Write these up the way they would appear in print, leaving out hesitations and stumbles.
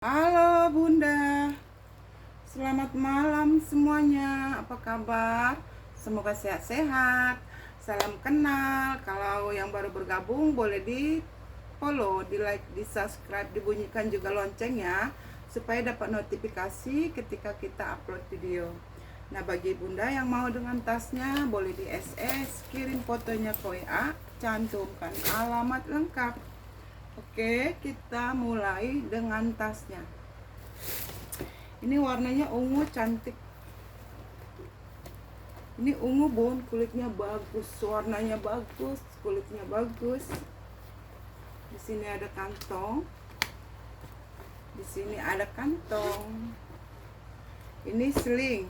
Halo Bunda, selamat malam semuanya. Apa kabar? Semoga sehat-sehat. Salam kenal. Kalau yang baru bergabung boleh di follow, di like, di subscribe, dibunyikan juga loncengnya supaya dapat notifikasi ketika kita upload video. Nah, bagi Bunda yang mau dengan tasnya boleh di SS, kirim fotonya ke WA, cantumkan alamat lengkap. Oke, kita mulai dengan tasnya. Ini warnanya ungu cantik. Ini ungu bun, kulitnya bagus, warnanya bagus, kulitnya bagus. Di sini ada kantong. Di sini ada kantong. Ini sling.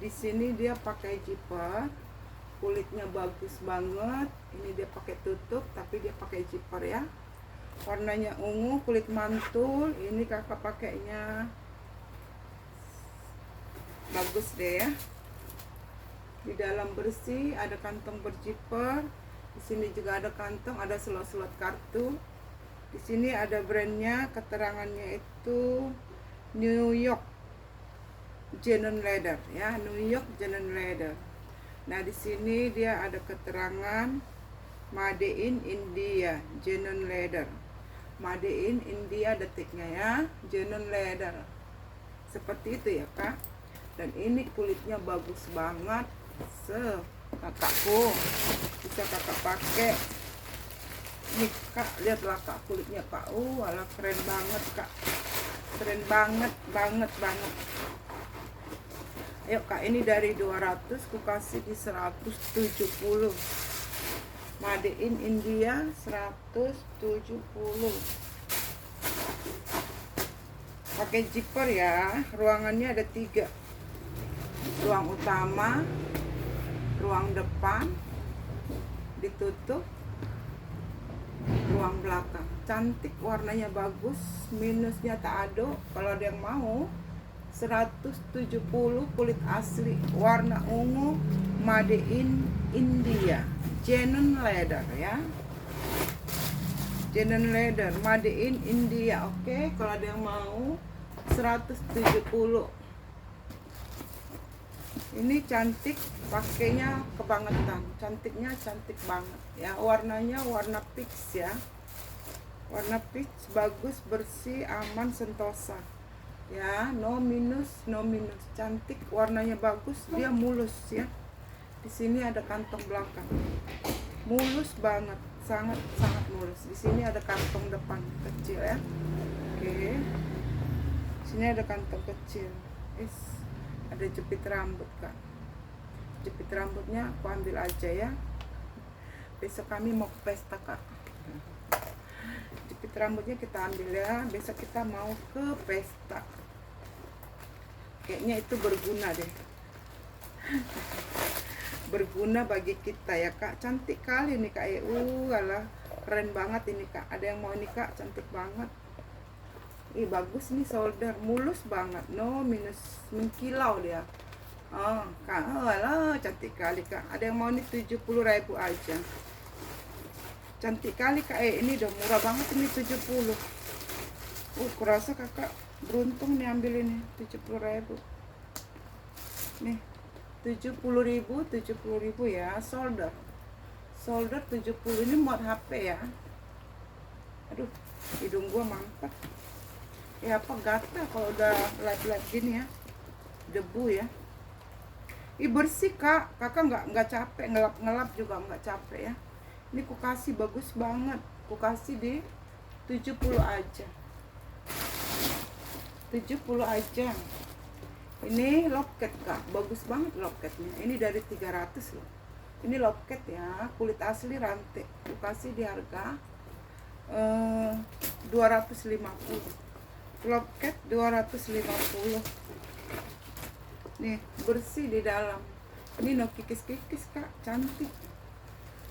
Di sini dia pakai zipper. Kulitnya bagus banget. Ini dia pakai tutup, tapi dia pakai zipper ya. Warnanya ungu, kulit mantul. Ini kakak pakainya bagus deh ya. Di dalam bersih, ada kantong berzipper. Di sini juga ada kantong, ada slot-slot kartu. Di sini ada brandnya, keterangannya itu New York Genuine Leather ya, New York Genuine Leather. Nah, di sini dia ada keterangan Made in India Genuine Leather. Made in India detiknya ya, Genuine Leather. Seperti itu ya kak. Dan ini kulitnya bagus banget. Kakakku bisa kakak pakai. Nih kak, lihatlah kak kulitnya kak. Alah keren banget kak. Keren banget. Ayo kak, ini dari 200 ku kasih di 170. Made in India 170. Pakai zipper ya. Ruangannya ada 3. Ruang utama, ruang depan ditutup, ruang belakang. Cantik, warnanya bagus, minusnya tak ada. Kalau ada yang mau 170, kulit asli, warna ungu, Made in India, Genuine Leather ya. Genuine Leather, Made in India. Oke, kalau ada yang mau 170. Ini cantik, pakainya kebangetan. Cantiknya cantik banget ya. Warnanya warna peach ya. Warna peach, bagus, bersih, aman, sentosa. Ya, no minus. Cantik, warnanya bagus, dia mulus ya. Di sini ada kantong belakang. Mulus banget, sangat mulus. Di sini ada kantong depan kecil ya. Oke. Sini ada kantong kecil. Ada jepit rambut kak. Jepit rambutnya aku ambil aja ya. Besok kami mau ke pesta kak. Jepit rambutnya kita ambil ya. Besok kita mau ke pesta. Kayaknya itu berguna deh. Berguna bagi kita ya kak. Cantik kali nih kak. Alah keren banget ini kak. Ada yang mau nih kak, cantik banget. Bagus nih, solder, mulus banget, no minus, mengkilau dia. Kak, alah cantik kali kak. Ada yang mau nih 70.000 aja. Cantik kali kak. Ini udah murah banget ini 70. Kurasa kakak beruntung nih ambil ini 70.000. Nih 70.000 ya, solder 70. Ini muat HP ya. Aduh, hidung gua mampet ya, apa gatal kalau udah live gini ya, debu ya. Bersih kak, kakak nggak capek, ngelap juga nggak capek ya. Ini ku kasih bagus banget, ku kasih di 70 aja. 70 aja. Ini loket kak, bagus banget loketnya. Ini dari 300 loh. Ini loket ya, kulit asli rantai. Ku kasih di harga 250. Loket 250. Nih, bersih di dalam. Ini no kikis-kikis kak, cantik.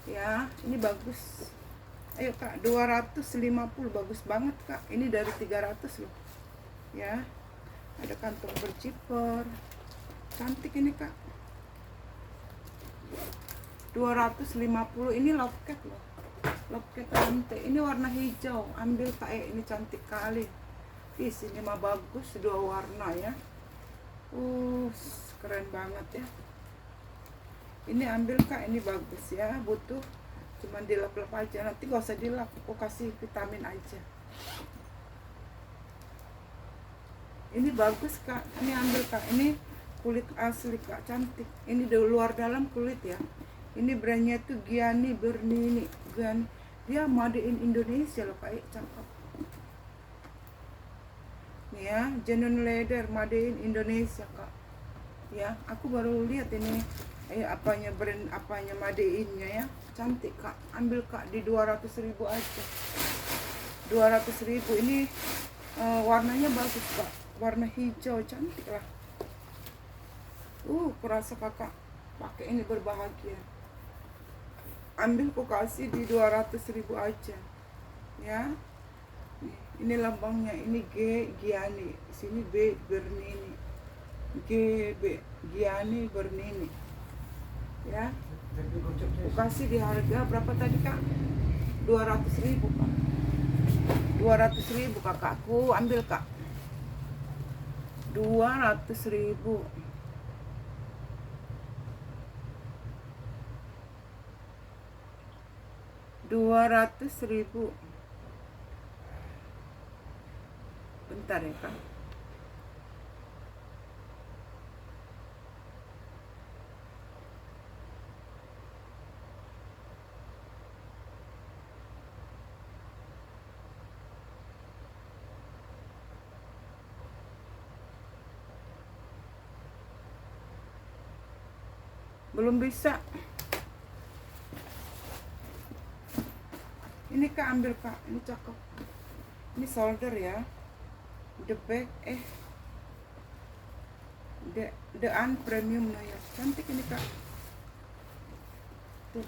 Ya, ini bagus. Ayo kak, 250, bagus banget kak. Ini dari 300 loh. Ya. Ada kantong berzipper. Cantik ini kak. 250. Ini loket loh. Loket rantai. Ini warna hijau. Ambil kak, ini cantik kali. Ih, sini mah bagus, 2 warna ya. Keren banget ya. Ini ambil Kak, ini bagus ya. Butuh cuman dilap-lap aja. Nanti gak usah dilap, aku kasih vitamin aja. Ini bagus Kak, ini ambil Kak. Ini kulit asli Kak, cantik. Ini dari luar dalam kulit ya. Ini brandnya tuh Gianni Bernini. Dia made in Indonesia loh Kak, cakep. Nih ya, genuine leather made in Indonesia Kak. Ya, aku baru lihat ini apanya brand apanya made in-nya ya. Cantik Kak, ambil Kak di 200.000 aja. 200.000 ini warnanya bagus Kak, warna hijau, cantik lah. Kurasa kakak pakai ini berbahagia. Ambil ku kasih di 200.000 aja ya. Ini lambangnya, ini G Gianni, sini B Bernini, GB Gianni Bernini ya. Aku kasih di harga berapa tadi Kak? 200.000 Kak. 200.000 kakakku, ambil Kak. 200.000. 200.000. Bentar ya Kak. Belum bisa. Ini Kak, ambil Kak, ini cakep. Ini solder ya. The back the premium no ya. Cantik ini Kak. Tuh.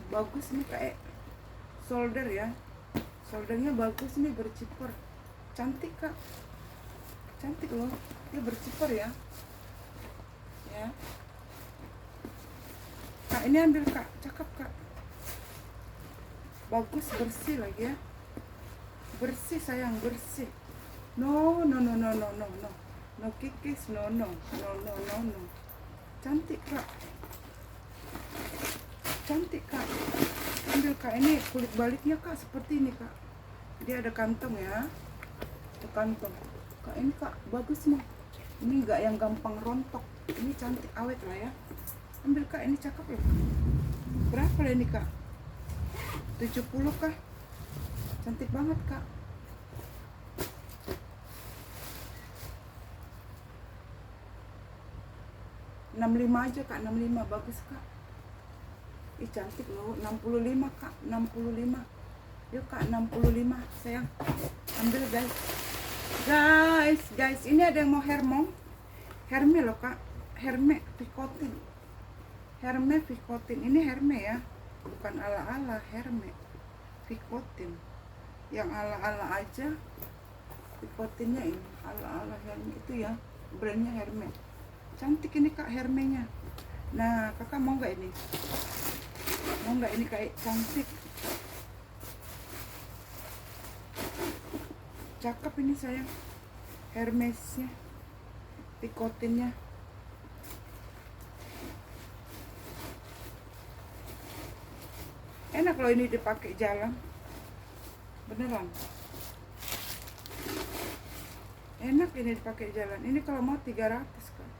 Bagus nih Kak. Solder ya. Soldernya bagus nih, berciper. Cantik Kak. Cantik loh. Dia berciper ya. Ya. Kak, ini ambil Kak, cakep Kak. Bagus, bersih lagi ya. Bersih sayang, bersih. No kikis, no. Cantik Kak. Cantik Kak. Ambil Kak, ini kulit baliknya Kak seperti ini Kak. Dia ada kantong ya. Ada kantong. Kak, ini Kak, bagus nih. Ini enggak yang gampang rontok. Ini cantik, awet lah ya. Ambil Kak, ini cakep ya. Berapa lah ini Kak? 70 kah? Cantik banget Kak. $65 aja Kak, 65 bagus Kak. Ih, cantik loh. 65 Kak, 65. Yuk Kak, 65 sayang. Ambil guys, ini ada yang mau Herme loh Kak. Herme Picotin. Herme Picotin. Ini Herme ya. Bukan ala-ala, Herme Picotin. Yang ala-ala aja Picotinnya ini. Ala-ala Herme itu ya. Brandnya Herme. Cantik ini Kak, Hermenya. Nah, kakak mau nggak ini? Mau nggak ini kayak cantik? Cakep ini sayang. Hermesnya, Picotinnya. Enak loh ini dipakai jalan. Beneran. Enak ini dipakai jalan. Ini kalau mau 300 Kak.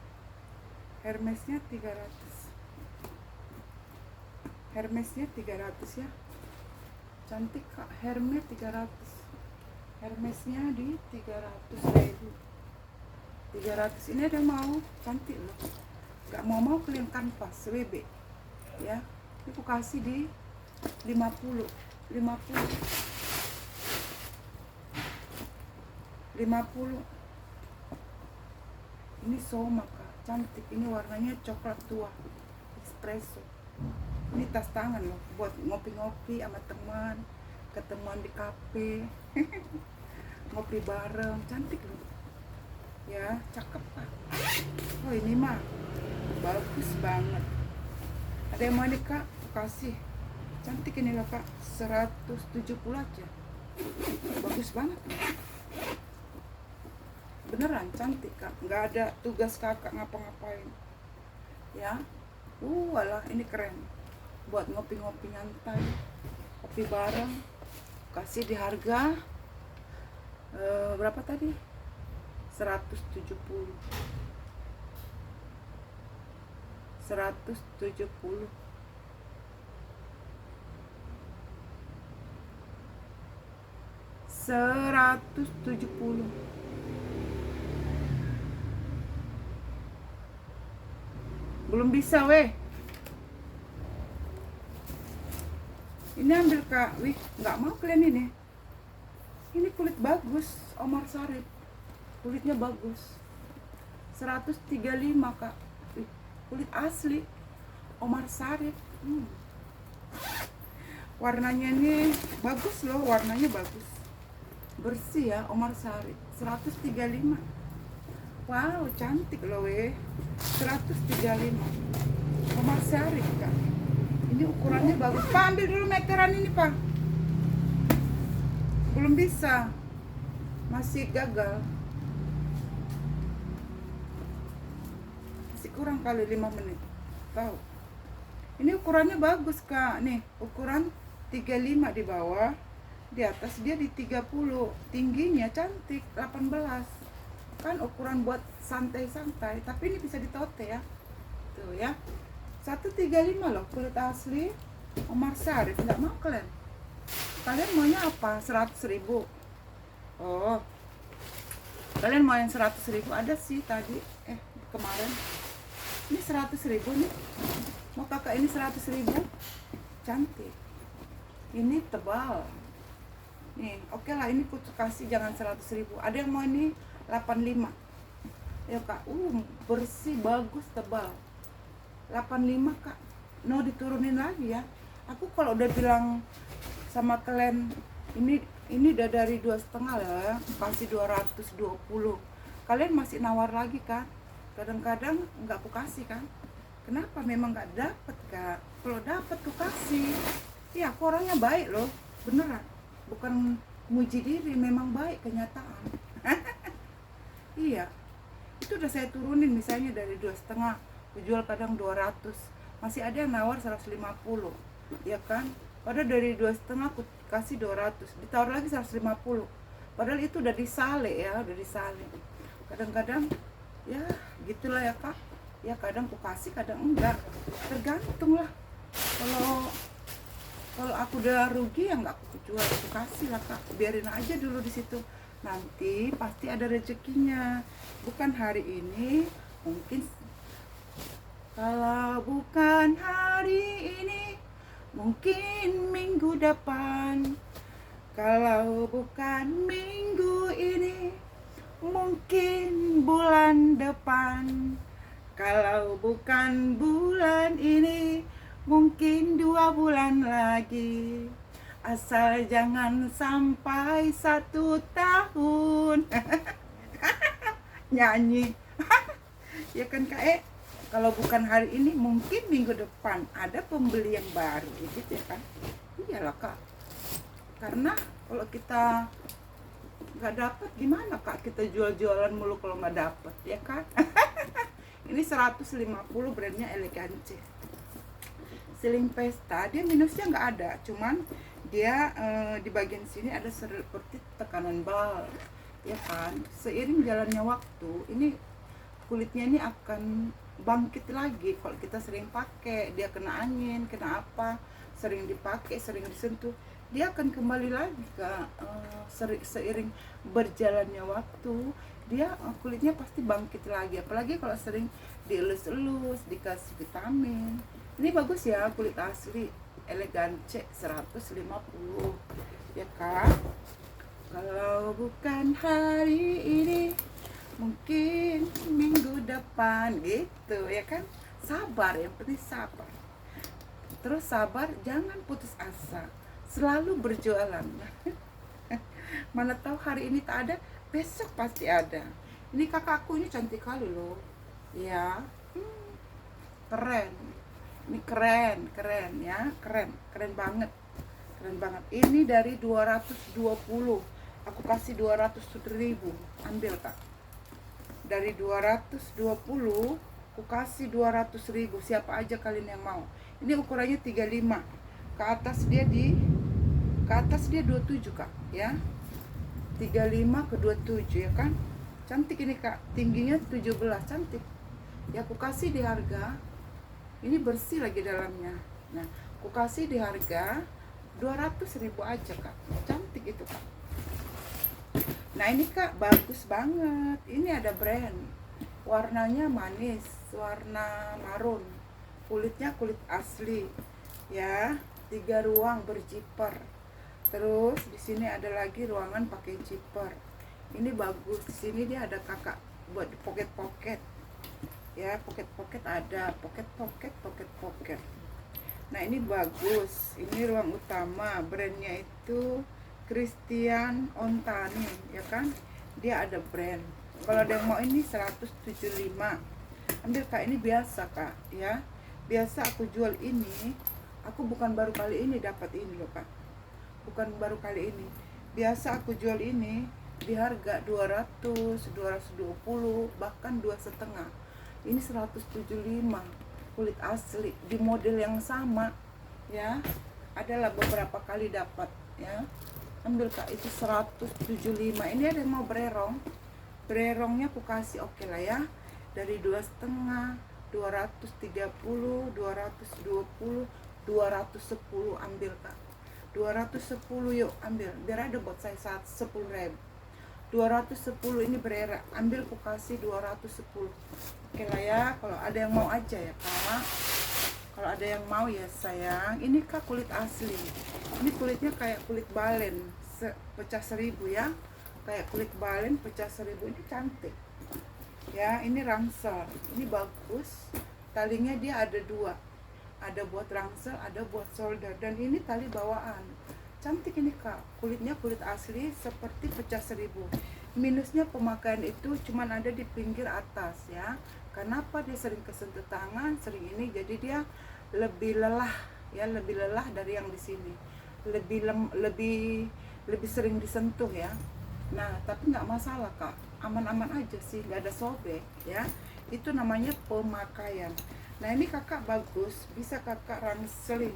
Hermesnya 300. Hermesnya 300 ya. Cantik Kak, Hermes 300. Hermesnya di 300.000. 300. Ini ada mau, cantik loh. Gak mau clean kanvas WB. Ya. Ini aku kasih di 50. 50. Ini Soma Kak, cantik. Ini warnanya coklat tua, espresso. Ini tas tangan loh, buat ngopi-ngopi sama teman, ketemuan di kafe. Ngopi bareng, cantik loh. Ya, cakep Kak. Oh, ini mah bagus banget. Ada yang mau nih Kak? Kasih. Cantik ini loh Kak, 170 aja. Bagus banget. beneran cantik kak, nggak ada tugas kakak ngapa-ngapain ya. Walah ini keren buat ngopi-ngopi nyantai, kopi bareng. Kasih di harga berapa tadi, 170. 170 170. Belum bisa weh. Ini ambil kak. Wih, nggak mau kalian ini. Ini kulit bagus, Omar Sharif. Kulitnya bagus. 135 kak. Wih, kulit asli Omar Sharif. Warnanya ini bagus loh, warnanya bagus. Bersih ya, Omar Sharif. 135. Wow, cantik loh weh. 135 Omar Sharif kak. Ini ukurannya bagus. Pak, ambil dulu meteran ini pak. Belum bisa, masih gagal, masih kurang kali 5 menit. Tahu, ini ukurannya bagus kak. Nih ukuran 35 di bawah, di atas dia di 30. Tingginya cantik, 18. Kan ukuran buat santai-santai, tapi ini bisa ditote ya. Tuh ya, 135 loh, kulit asli Omar Sharif. Nggak mau kalian? Kalian maunya apa? 100.000? Oh, kalian mau yang 100.000? Ada sih tadi, kemarin. Ini 100.000 nih. Mau kakak ini 100.000? Cantik. Ini tebal. Nih, oke lah, ini aku kasih jangan 100.000. Ada yang mau ini 85. Ya kak, bersih, bagus, tebal. 85 kak. No, diturunin lagi ya. Aku kalau udah bilang sama kalian ini udah dari 2,5 ya, kasih 220. Kalian masih nawar lagi kan? Kadang-kadang nggak aku kasih kan? Kenapa? Memang nggak dapet kak. Kalau dapet aku kasih. Ya aku orangnya baik loh, beneran. Bukan muji diri, memang baik kenyataan. Iya, itu udah saya turunin misalnya dari 2,5, aku jual kadang 200, masih ada yang nawar 150, ya kan? Padahal dari 2,5 aku kasih 200, ditawar lagi 150. Padahal itu udah disale ya, udah disale. Kadang-kadang ya gitulah ya kak. Ya kadang aku kasih, kadang enggak. Tergantung lah. Kalau aku udah rugi ya enggak aku jual, aku kasih lah kak. Biarin aja dulu di situ. Nanti pasti ada rezekinya. Bukan hari ini, mungkin kalau bukan hari ini, mungkin minggu depan. Kalau bukan minggu ini, mungkin bulan depan. Kalau bukan bulan ini, mungkin 2 bulan lagi. Asal jangan sampai 1 tahun. Nyanyi. Ya kan kak, kalau bukan hari ini, mungkin minggu depan ada pembeli yang baru, gitu ya kan? Iyalah kak. Karena kalau kita nggak dapat, gimana kak? Kita jual-jualan mulu kalau nggak dapat, ya kan? Ini 150, brandnya Elegance. Siling pesta, dia minusnya nggak ada, cuman dia di bagian sini ada seperti tekanan bal, ya kan? Seiring jalannya waktu, ini kulitnya ini akan bangkit lagi kalau kita sering pakai. Dia kena angin, kena apa, sering dipakai, sering disentuh, dia akan kembali lagi ke seiring berjalannya waktu. Dia kulitnya pasti bangkit lagi, apalagi kalau sering dielus-elus, dikasih vitamin. Ini bagus ya, kulit asli Elegance 150, ya kan? Kalau bukan hari ini, mungkin minggu depan, gitu ya kan? Sabar, yang penting sabar. Terus sabar, jangan putus asa, selalu berjualan. Mana tahu hari ini tak ada, besok pasti ada. Ini kakakku ini cantik kali loh, ya. Keren. Ini keren ya, keren banget. Ini dari 220, aku kasih 200.000. Ambil kak. dari 220 aku kasih 200.000. Siapa aja kalian yang mau. Ini ukurannya 35. Ke atas dia 27 kak ya. 35 ke 27 ya kan. Cantik ini kak. Tingginya 17, cantik. Ya aku kasih di harga, ini bersih lagi dalamnya. Nah aku kasih di harga 200.000 aja kak. Cantik itu kak. Nah ini kak bagus banget. Ini ada brand, warnanya manis, warna marun, kulitnya kulit asli ya. 3 ruang berzipper. Terus di sini ada lagi ruangan pakai zipper. Ini bagus. Di sini dia ada kakak buat pocket ya. Pocket ada pocket. Nah ini bagus. Ini ruang utama. Brandnya itu Christian Ontani ya kan. Dia ada brand. Kalau ada yang mau ini 175. Ambil kak, ini biasa kak ya. Biasa aku jual ini. Aku bukan baru kali ini dapat ini loh kak. Bukan baru kali ini. Biasa aku jual ini di harga 200, 220, bahkan 2,5. Ini 175. Kulit asli di model yang sama ya. Adalah beberapa kali dapat ya. Ambil kak, itu 175. Ini ada yang mau bererong. Bererongnya aku kasih oke lah ya. Dari 2,5, 230, 220, 210 ambil kak. 210 yuk ambil. Biar ada buat saya 10.000. 210 ini berera. Ambil aku kasih 210. Oke lah ya. Kalau ada yang mau aja ya kak. Kalau ada yang mau ya sayang. Ini kak kulit asli. Ini kulitnya kayak kulit balen pecah 1.000 ya. Kayak kulit balen pecah 1.000. Ini cantik ya. Ini rangsel. Ini bagus. Talinya dia ada 2. Ada buat rangsel, ada buat solder. Dan ini tali bawaan. Cantik ini kak. Kulitnya kulit asli seperti pecah 1.000. Minusnya pemakaian itu cuman ada di pinggir atas ya. Kenapa dia sering kesentuh tangan, sering ini, jadi dia lebih lelah ya, lebih lelah dari yang di sini. Lebih sering disentuh ya. Nah, tapi nggak masalah kak. Aman-aman aja sih, nggak ada sobek ya. Itu namanya pemakaian. Nah, ini kakak bagus, bisa kakak rangseling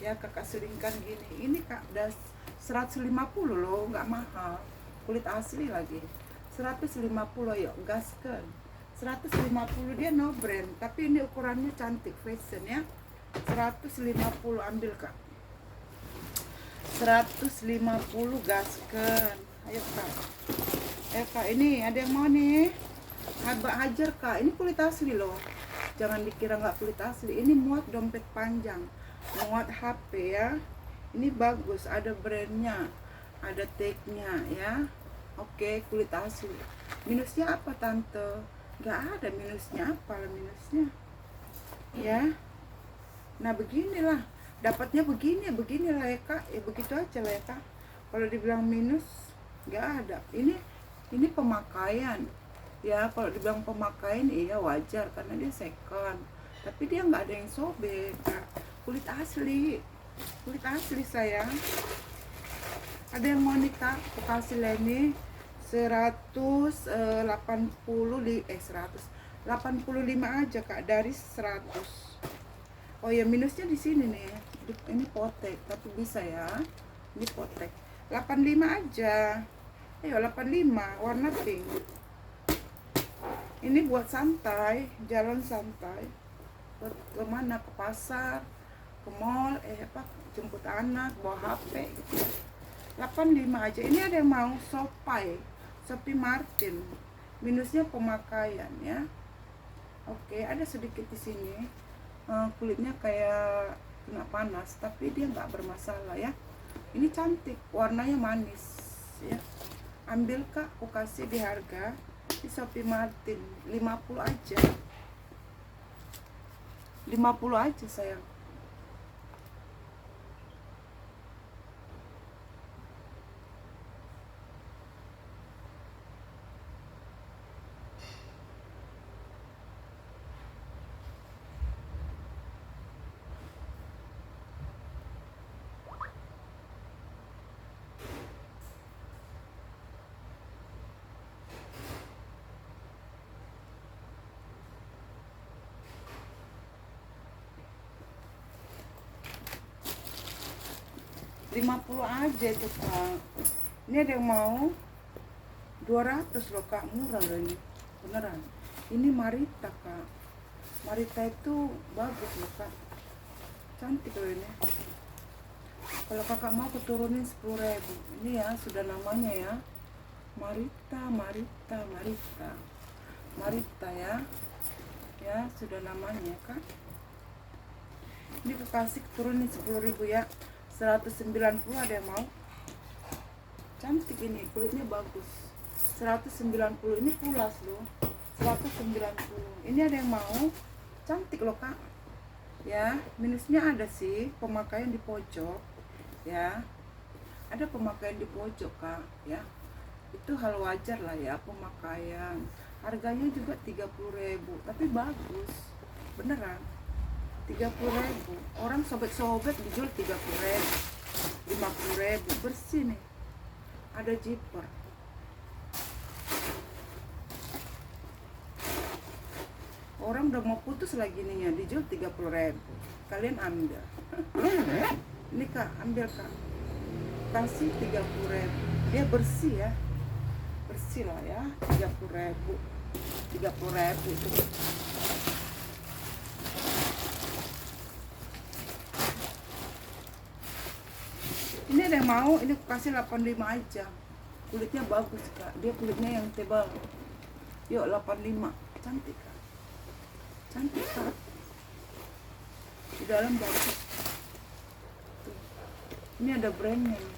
ya, kakak selingkan gini. Ini kak das 150 loh, nggak mahal. Kulit asli lagi. 150 yuk, gaskan. 150 dia no brand, tapi ini ukurannya cantik, fashion ya. 150 ambil kak. 150 gaskan. Ayo kak. Ayo kak, ini ada yang mau nih. Habak hajar kak, ini kulit asli loh. Jangan dikira nggak kulit asli. Ini muat dompet panjang, muat HP ya. Ini bagus, ada brandnya, ada tagnya ya. Oke, kulit asli. Minusnya apa tante? Nggak ada minusnya. Apa minusnya ya. Nah beginilah, dapatnya beginilah ya kak. Ya begitu aja lah ya kak. Kalau dibilang minus nggak ada. Ini pemakaian ya. Kalau dibilang pemakaian iya wajar karena dia second, tapi dia nggak ada yang sobek kak. Kulit asli sayang. Ada yang mau nih kak, aku kasih Leni 185 aja kak dari 100. Oh ya, minusnya di sini nih. Ini potek, tapi bisa ya. Ini potek. 85 aja. Ayo 85 warna pink. Ini buat santai, jalan santai. Buat kemana? Ke pasar, ke mall, jemput anak, bawa HP gitu. 85 aja. Ini ada yang mau Sophie Martin. Minusnya pemakaian ya. Oke, ada sedikit di sini. Kulitnya kayak kena panas, tapi dia nggak bermasalah ya. Ini cantik, warnanya manis ya. Ambil kak, aku kasih di harga di Sophie Martin 50 aja. 50 aja sayang. 50 aja itu Kak. Ini ada yang mau 200 loh Kak, murah loh ini. Beneran. Ini Marita Kak. Marita itu bagus loh Kak. Cantik loh ini. Kalau kakak mau keturunin 10.000. Ini ya sudah namanya ya. Marita, Marita, Marita. Marita ya. Ya sudah namanya kan. Ini aku kasih turunin 10.000 ya. 190 ada yang mau. Cantik ini, kulitnya bagus. 190 ini pulas loh. 190. Ini ada yang mau. Cantik loh Kak. Ya, minusnya ada sih pemakaian di pojok. Ya. Ada pemakaian di pojok Kak, ya. Itu hal wajar lah ya pemakaian. Harganya juga 30.000, tapi bagus. Beneran. 30.000. Orang sobek-sobek dijual 30.000. 50.000 bersih nih. Ada zipper. Orang udah mau putus lagi nih ya, dijual 30.000. Kalian ambil. Ini Kak, ambil Kak. Kasih 30.000. Dia bersih ya. Bersih lah ya, 30.000. 30.000 itu. Ini ada yang mau, ini aku kasih 85 aja. Kulitnya bagus Kak, dia kulitnya yang tebal. Yuk 85, cantik Kak. Cantik Kak. Di dalam bagus. Tuh. Ini ada brandnya nih.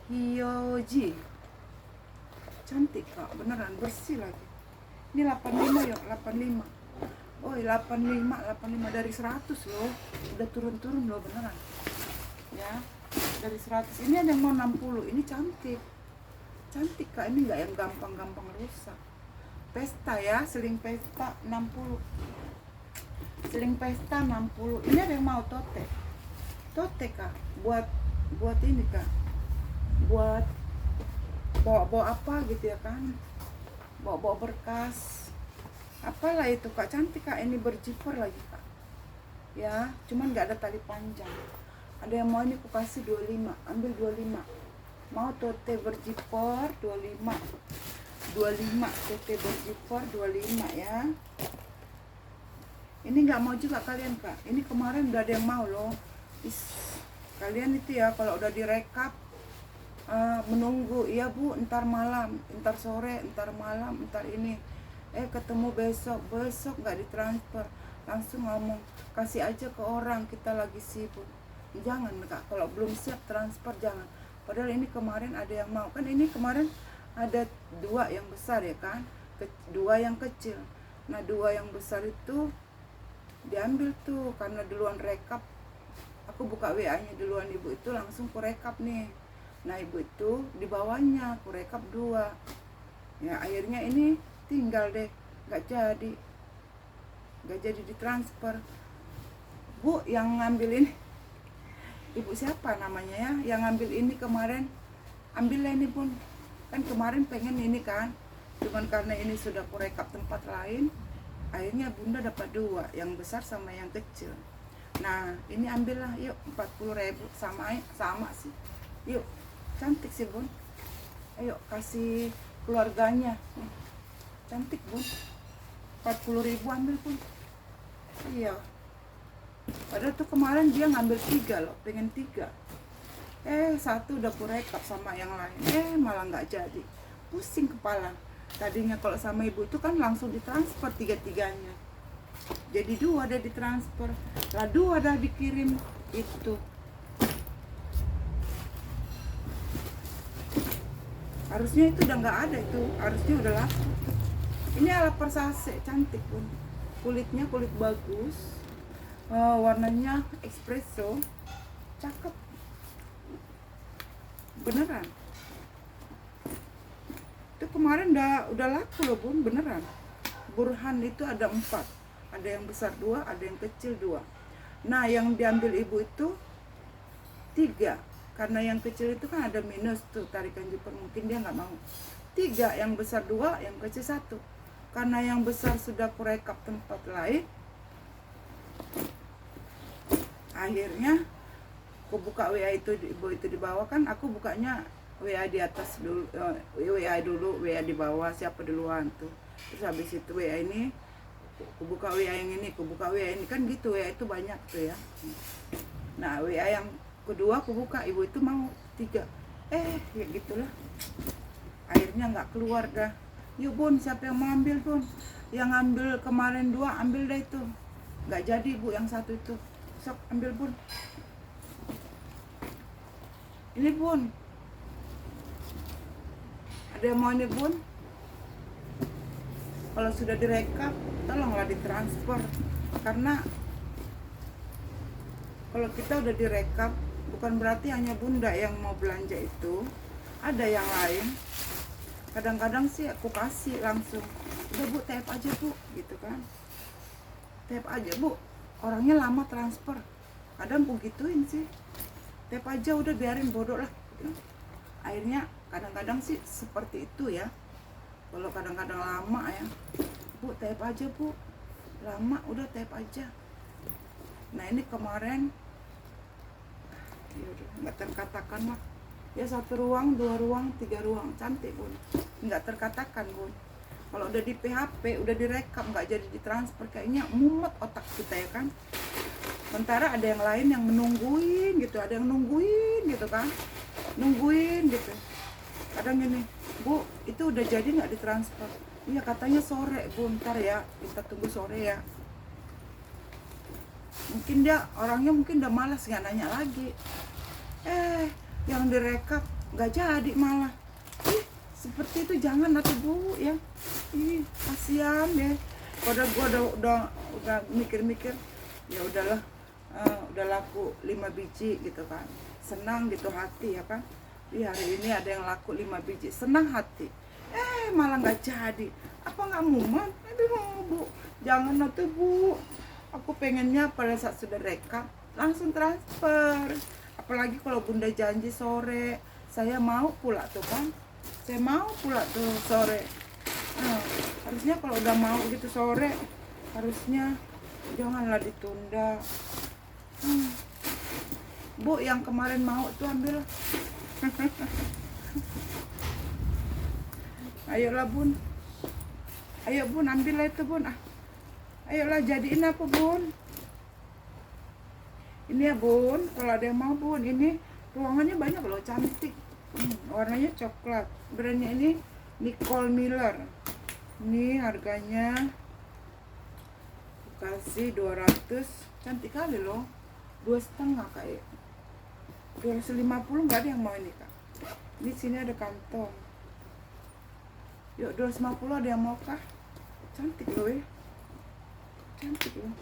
Hyoji. Cantik Kak, beneran bersih lagi. Ini 85 yuk, 85. Oh 85 dari 100 loh. Udah turun-turun loh beneran. Ya, dari 100. Ini ada yang mau 60. Ini cantik. Cantik Kak, ini enggak yang gampang-gampang rusak. Pesta ya, seling pesta 60. Seling pesta 60. Ini ada yang mau tote. Tote Kak, buat ini Kak. Buat bawa apa gitu ya kan. Bawa berkas. Apalah itu Kak, cantik Kak, ini berjiper lagi Kak. Ya, cuman nggak ada tali panjang. Ada yang mau, ini aku kasih 25, ambil 25. Mau tote berjiper 25. 25 tote berjiper 25 ya. Ini nggak mau juga kalian Kak. Ini kemarin udah ada yang mau loh. Kalian itu ya kalau udah direkap menunggu, iya Bu, entar malam, entar sore, entar malam, entar ini. Ketemu besok nggak ditransfer, langsung ngomong kasih aja ke orang, kita lagi sibuk. Jangan Kak, kalau belum siap transfer jangan. Padahal ini kemarin ada yang mau kan, ini kemarin ada 2 yang besar ya kan, 2 yang kecil. Nah 2 yang besar itu diambil tuh karena duluan rekap. Aku buka WA nya duluan ibu itu, langsung ku rekap nih. Nah ibu itu di bawahnya ku rekap 2 ya, akhirnya ini tinggal deh, nggak jadi ditransfer. Bu yang ngambil ini, ibu siapa namanya ya, yang ngambil ini kemarin, ambillah ini Pun, kan kemarin pengen ini kan, cuman karena ini sudah kurekap tempat lain, akhirnya Bunda dapat 2, yang besar sama yang kecil. Nah ini ambillah yuk, 40.000, sama sih. Yuk, cantik sih Bun. Ayo kasih keluarganya. Cantik Bun. 40.000 ambil Pun. Iya. Padahal tuh kemarin dia ngambil 3 loh, pengen 3. 1 udah kurekap sama yang lain. Malah nggak jadi. Pusing kepala. Tadinya kalau sama ibu itu kan langsung ditransfer 3-3-nya. Jadi 2 ada ditransfer. Lah 2 ada dikirim itu. Harusnya itu udah nggak ada itu. Harusnya udah laku. Ini ala persase, cantik Pun. Kulitnya kulit bagus. Warnanya espresso. Cakep. Beneran. Itu kemarin udah laku loh Bun, beneran. Burhan itu ada 4. Ada yang besar 2, ada yang kecil 2. Nah, yang diambil ibu itu 3. Karena yang kecil itu kan ada minus tuh, tarikan zipper, mungkin dia nggak mau. 3, yang besar 2, yang kecil 1. Karena yang besar sudah kurekap tempat lain, Akhirnya aku buka WA itu, ibu itu di bawah kan, aku bukanya WA di atas dulu, WA dulu, WA di bawah siapa duluan tuh. Terus habis itu WA ini, aku buka WA yang ini, aku buka WA ini, kan gitu, WA itu banyak tuh ya. Nah WA yang kedua aku buka, ibu itu mau 3, kayak gitulah. Akhirnya nggak keluar dah. Yuk bun, siapa yang mau ambil bun? Yang ambil kemarin 2, ambil dah itu. Nggak jadi bu, yang satu itu. Sok ambil bun. Ini bun, ada yang mau ini bun? Kalau sudah direkap, tolonglah ditransfer. Karena kalau kita udah direkap, bukan berarti hanya bunda yang mau belanja itu. Ada yang lain. Kadang-kadang sih aku kasih langsung, udah bu, tap aja bu, gitu kan. Tap aja bu, orangnya lama transfer. Kadang aku gituin sih, tap aja udah, biarin, bodoh lah gitu. Akhirnya kadang-kadang sih seperti itu ya. Kalau kadang-kadang lama ya, bu tap aja bu, lama udah tap aja. Nah ini kemarin yaudah, nggak terkatakan lah ya, 1 ruang, 2 ruang, 3 ruang, cantik bun, nggak terkatakan bun. Kalau udah di PHP, udah direkam, nggak jadi ditransfer, kayaknya mumet otak kita ya kan. Sementara ada yang lain yang menungguin gitu, ada yang nungguin gitu kan, nungguin gitu. Kadang gini, bu itu udah jadi nggak ditransfer? Iya katanya sore bu, ntar ya, kita tunggu sore ya. Mungkin dia orangnya mungkin udah malas, nggak nanya lagi. Yang direkap nggak jadi malah. Seperti itu jangan atuh bu ya. Kasihan deh. Padahal gua udah mikir-mikir, ya udahlah, udah laku 5 biji gitu kan, senang gitu hati ya kan. Hari ini ada yang laku 5 biji, senang hati. Malah nggak jadi. Apa nggak mumet? Aduh bu, jangan atuh bu. Aku pengennya pada saat sudah rekap langsung transfer. Apalagi kalau bunda janji sore, saya mau pula tuh kan, saya mau pula tuh sore. Harusnya kalau udah mau gitu sore, harusnya janganlah ditunda. Bu yang kemarin mau tuh ambil. Ayolah bun, ayo bun, ambillah itu bun. Ayolah jadiin apa bun? Ini ya bun, kalau ada yang mau bun, ini ruangannya banyak loh, cantik. Warnanya coklat. Brandnya ini Nicole Miller. Ini harganya kasih 200, cantik kali loh. 2,5 kayak 250, nggak ada yang mau ini kak. Di sini ada kantong. Yuk 250, ada yang mau kah? Cantik loh ya, cantik loh.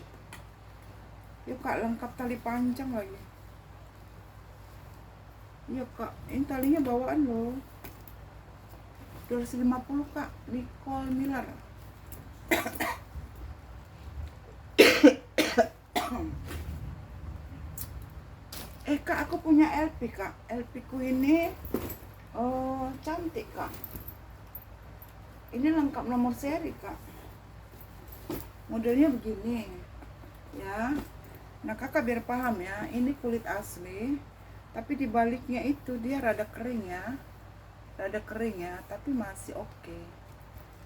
Yuk kak, lengkap tali panjang lagi. Iya kak, ini talinya bawaan loh. 250 kak, Nicole Miller. Kak, aku punya LP kak. LP ku ini cantik kak. Ini lengkap nomor seri kak. Modelnya begini ya. Nah kakak biar paham ya, ini kulit asli, tapi di baliknya itu dia rada kering ya, tapi masih oke.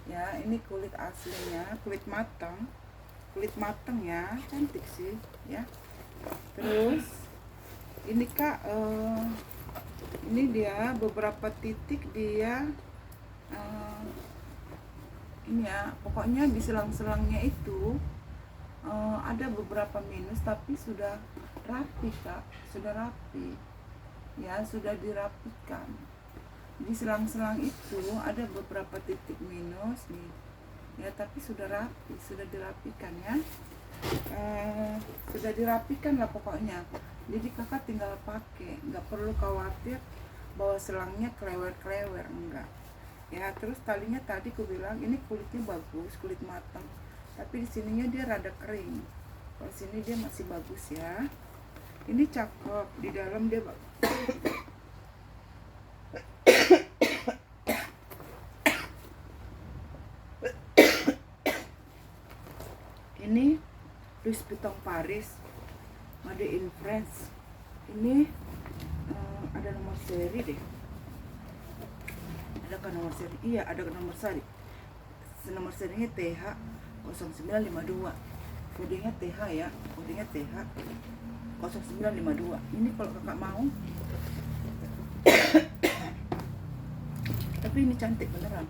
Ya ini kulit aslinya, kulit matang ya, cantik sih ya. Terus ini kak, ini dia beberapa titik dia, ini ya, pokoknya di selang-selangnya itu ada beberapa minus, tapi sudah rapi kak, sudah rapi ya, sudah dirapikan. Di selang-selang itu ada beberapa titik minus nih ya, tapi sudah rapi, sudah dirapikan ya. Sudah dirapikan lah pokoknya. Jadi kakak tinggal pakai, nggak perlu khawatir bahwa selangnya klewer-klewer, enggak ya. Terus talinya tadi aku bilang ini kulitnya bagus, kulit matang, tapi di sininya dia rada kering. Kalau sini dia masih bagus ya. Ini cakep, di dalam dia bagus. Ini Louis Vuitton Paris, Made in France. Ini ada nomor seri deh. Adakah nomor seri? Iya, ada nomor seri. Nomor serinya TH 0952. Kodenya TH ya, kodenya TH 0952. Ini kalau kakak mau. Tapi ini cantik beneran.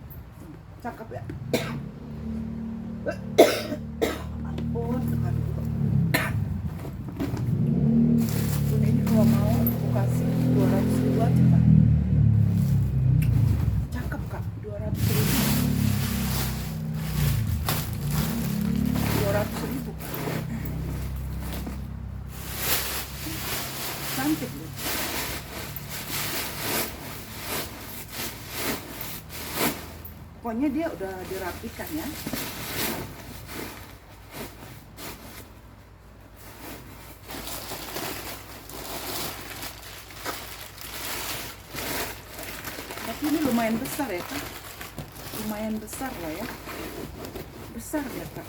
Cakep ya. Ampun, sekali. Ini kalau mau aku kasih 200 ribu aja kak. Cakep kak, 200 ribu. 200 ribu kak. Cantik loh. Pokoknya dia udah dirapikan ya. Tapi ini lumayan besar ya kak. Lumayan besar lah ya. Besar ya kak.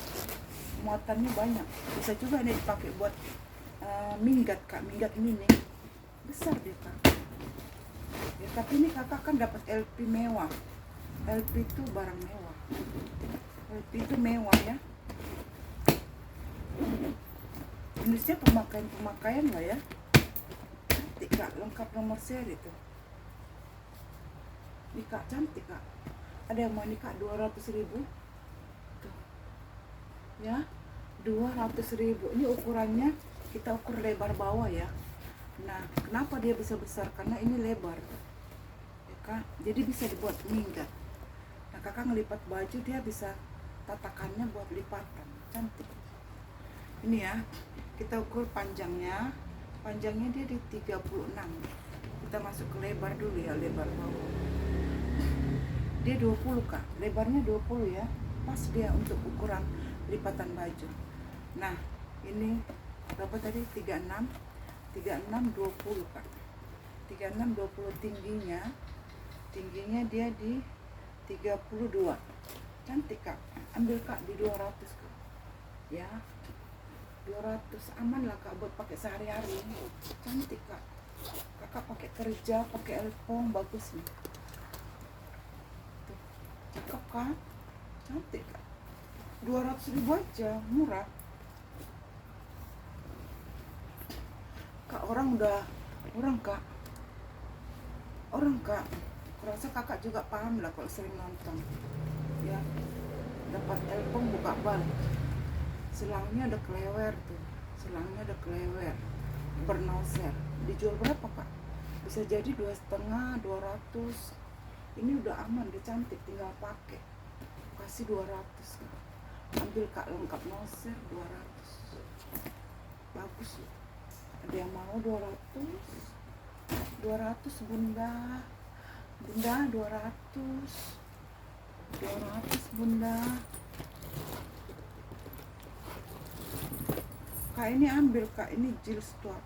Muatannya banyak. Bisa juga ini dipakai buat minggat kak. Minggat mini. Besar dia kak. Ya, tapi ini kakak kan dapat LP mewah. LP itu barang mewah. LP itu mewah ya. Jenisnya pemakaian lah ya. Cantik kak, lengkap nomor seri tuh. Ini kak cantik kak. Ada yang mau nih kak 200 ribu tuh. Ya 200 ribu. Ini ukurannya kita ukur lebar bawah ya. Nah kenapa dia bisa besar? Karena ini lebar ya kak. Jadi bisa dibuat minggat. Nah kakak ngelipat baju dia bisa tatakannya buat lipatan. Cantik. Ini ya, kita ukur panjangnya. Panjangnya dia di 36. Kita masuk ke lebar dulu ya, lebar bawah. Dia 20 kak, lebarnya 20 ya. Pas dia untuk ukuran lipatan baju. Nah, ini berapa tadi? 36 20 kak. 36 20 tingginya. Tingginya dia di 32. Cantik kak. Ambil kak di 200 kak. Ya. 200 aman lah kak buat pakai sehari-hari. Cantik kak. Kakak pakai kerja, pakai elpong bagus nih. Tuh. Cakep kan? Cantik kak. 200 ribu aja, murah. Kak orang kak. Kurasa kakak juga paham lah kalau sering nonton. Ya. Dapat elpong buka bal. Selangnya ada klewer tuh. Selangnya ada klewer. Bernoser. Dijual berapa kak? Bisa jadi 2,5, 200. Ini udah aman, dia cantik, tinggal pakai. Kasih 200 kak. Ambil kak lengkap noser 200. Bagus loh. Ada yang mau 200? 200 bunda. Bunda 200. 200 bunda. Kak ini ambil kak, ini Jill Stuart.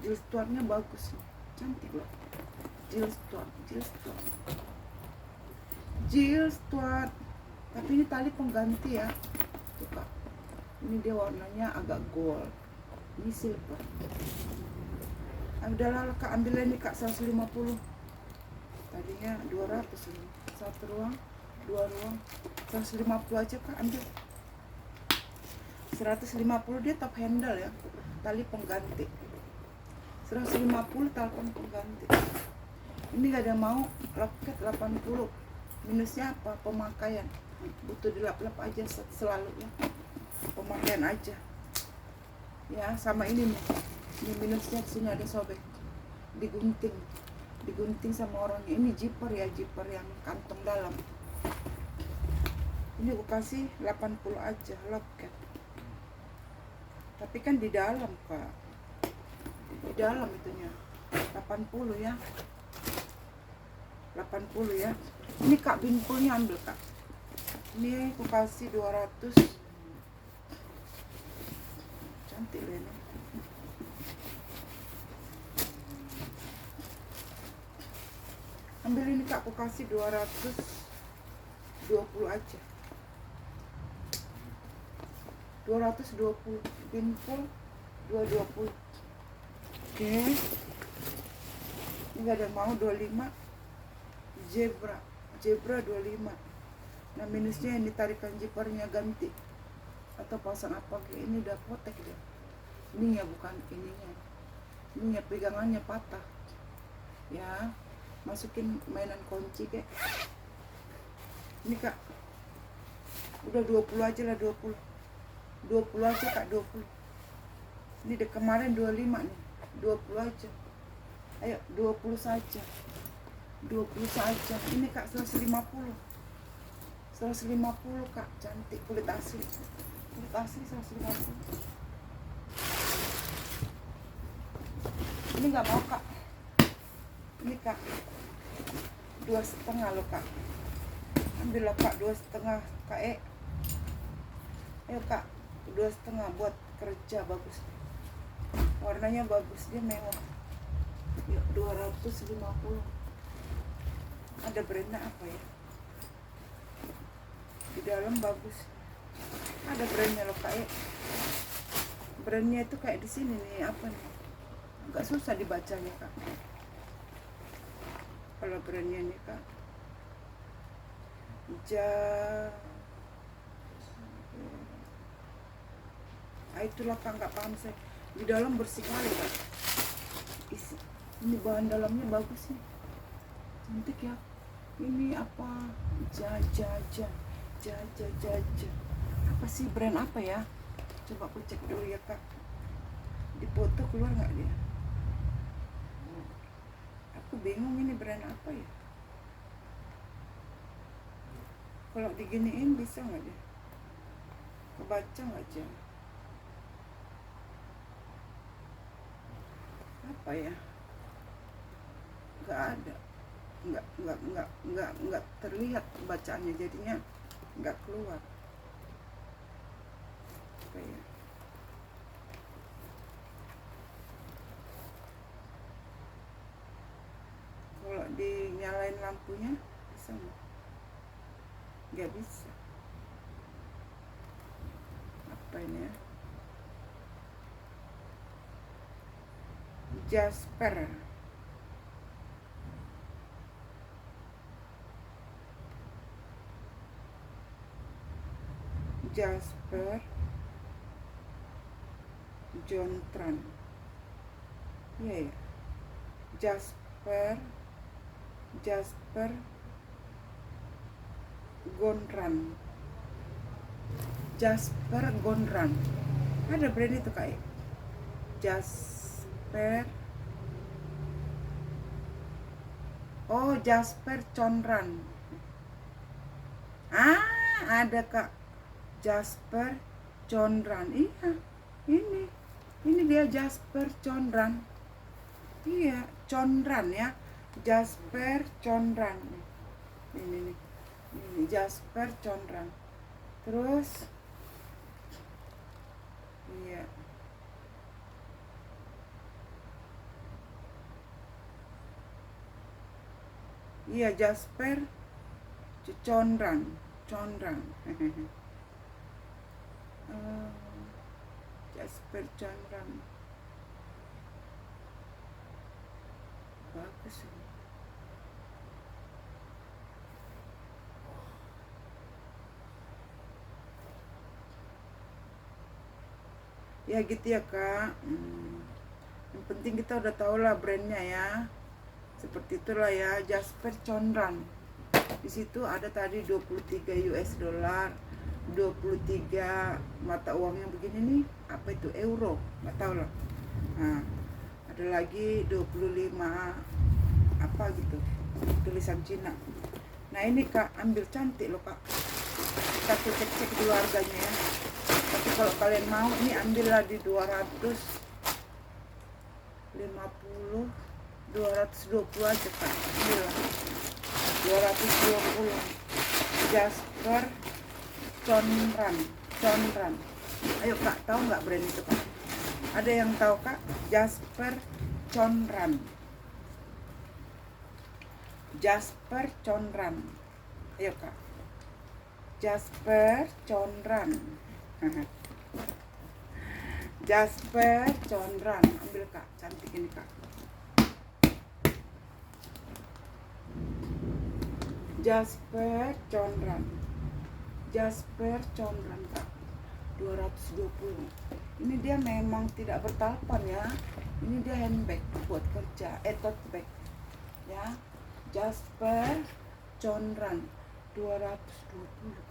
Jill Stuartnya bagus nih. Cantik loh. Jill Stuart. Tapi ini tali pengganti ya. Tuh kak. Ini dia warnanya agak gold. Ini silver. Udahlah kak, ambil ini kak 150. Tadinya 200 ini. 1 ruang, 2 ruang. 150 aja kak, ambil. 150 dia top handle ya. Tali pengganti. 150 telepon pengganti. Ini gak ada mau loket 80. Minusnya apa? Pemakaian. Butuh dilap-lap aja selalu ya. Pemakaian aja. Ya, sama ini nih. Ini minusnya di sini ada sobek. Digunting sama orangnya. Ini zipper ya, zipper yang kantong dalam. Ini aku kasih 80 aja loket. Tapi kan di dalam kak. Di dalam itunya 80 ya. 80 ya. Ini kak bingkulnya ambil kak. Ini aku kasih 200. Cantik loh ini. Ambil ini kak, aku kasih 220 aja. 220 bingkul 220. Oke. Ini gak ada mau 25. Zebra 25. Nah minusnya ini tarikan jipernya ganti atau pasang apa kayak ini udah potek dia. Ini ya bukan ininya. Ini ya pegangannya patah. Ya, masukin mainan kunci kayak. Ini Kak. Udah 20 aja lah 20. 20 aja Kak 20. Ini deh kemarin 25 nih. 20 aja. Ayo 20 saja. 20 saja. Ini Kak 150. 150 Kak, cantik kulit asli. Kulit asli 150. Ini nggak mau Kak. Ini Kak 2,5 loh Kak. Ambil lah Kak 2,5 Kak. Ayo Kak 2,5 buat kerja bagus. Warnanya bagus, dia mewah. Yuk 250. Ada brandnya apa ya? Di dalam bagus. Ada brandnya loh Kak. Brandnya itu kayak di sini nih, apa nih? Agak susah dibacanya Kak. Kalau brandnya nih Kak. Itulah Kak, nggak paham saya. Di dalam bersih kali Kak. Ini bahan dalamnya bagus nih. Cantik ya. Ini apa? Jaja. Apa sih brand apa ya? Coba aku cek dulu ya Kak. Di foto keluar nggak dia? Aku bingung ini brand apa ya? Kalau diginiin bisa nggak dia? Kebaca nggak aja? Apa ya? Nggak ada. Nggak terlihat bacaannya, jadinya nggak keluar. Apa ya? Kalau dinyalain lampunya bisa nggak? Nggak bisa. Apa ini ya? Jasper. Jontran. Iya ya. Jasper Gonran. Ada brand itu kayak Jasper. Oh, Jasper Conran. Ada Kak. Jasper Conran. Iya. Ini dia Jasper Conran. Iya, Conran ya. Jasper Conran. Ini Jasper Conran. Terus iya. Iya, Jasper Conran. Jasper Conran. Bagus ini. Ya gitu ya Kak. Yang penting kita udah tahu lah brandnya ya. Seperti itulah ya, Jasper Conran. Di situ ada tadi 23 US dollar, 23 mata uang yang begini nih, apa itu euro, nggak tahu lah. Nah, ada lagi 25 apa gitu, tulisan Cina. Nah ini Kak, ambil cantik loh Kak. Kita cek dulu harganya ya. Tapi kalau kalian mau, ini ambillah di 250, 220 aja Kak. Ambillah 220. Jasper Conran. Ayo Kak, tahu nggak brand itu Kak? Ada yang tahu Kak? Jasper Conran. Ayo Kak. Jasper Conran. Jasper Condran, ambil Kak, cantik ini Kak. Jasper Condran Kak, 220. Ini dia memang tidak bertalpan ya. Ini dia handbag buat kerja, tote bag ya. Jasper Condran 220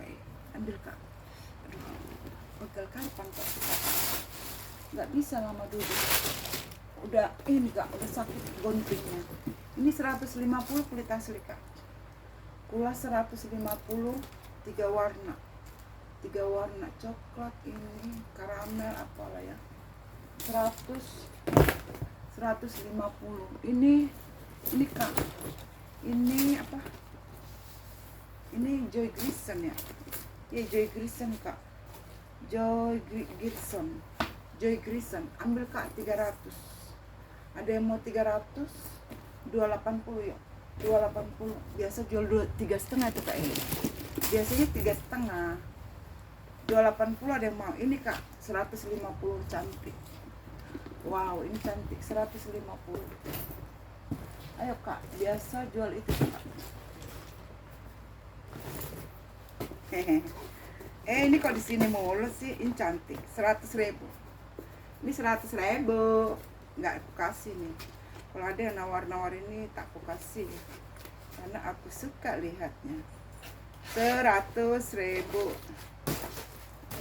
Kak. Ambil Kak. Aduh, pegel kapan Kak? Nggak bisa lama duduk. Udah ini Kak, udah sakit guntingnya. Ini 150 kulit asli Kak. Kulas 150, 3 warna. 3 warna coklat, ini karamel apalah ya. 150. Ini Kak. Ini apa? Ini Joy Grison ya. Ya Joy Grison Kak. Joy Grison. Ambil Kak 300. Ada yang mau 300? 280 ya. 280. Biasa jual 3,5 itu Kak ini. Biasanya 3,5. 280 ada yang mau. Ini Kak 150, cantik. Wow, ini cantik 150. Ayo Kak, biasa jual itu Kak. Ini kok di sini mulu sih. Ini cantik 100.000. Ini 100.000. Nggak aku kasih nih. Kalau ada yang nawar-nawar ini tak aku kasih, karena aku suka lihatnya. 100.000.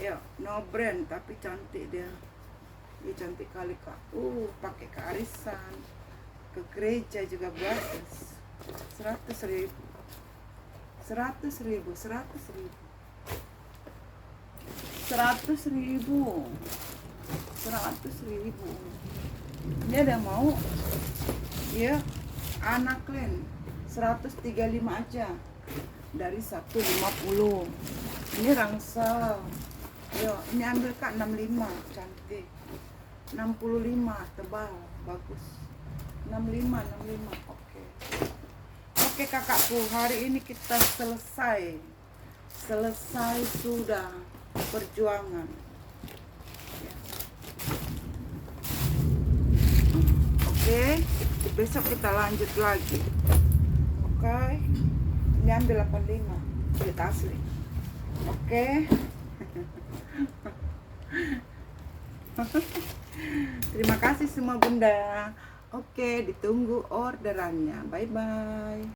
Yuk, no brand tapi cantik dia. Ini cantik kali Kak. Pakai ke arisan, ke gereja juga bagus. 100.000. 100.000. 100.000. 100.000. 100.000. Ini ada yang mau? Ya, anak kalian 135 aja dari 150. Ini rangsel. Yo, ini ambil Kak 65, cantik. 65 tebal, bagus. 65. Oke. Oke kakakku, hari ini kita selesai sudah perjuangan. Oke, besok kita lanjut lagi. Oke, ini ambil 85 kulit asli. Oke. Terima kasih semua bunda. Oke, ditunggu orderannya. Bye bye.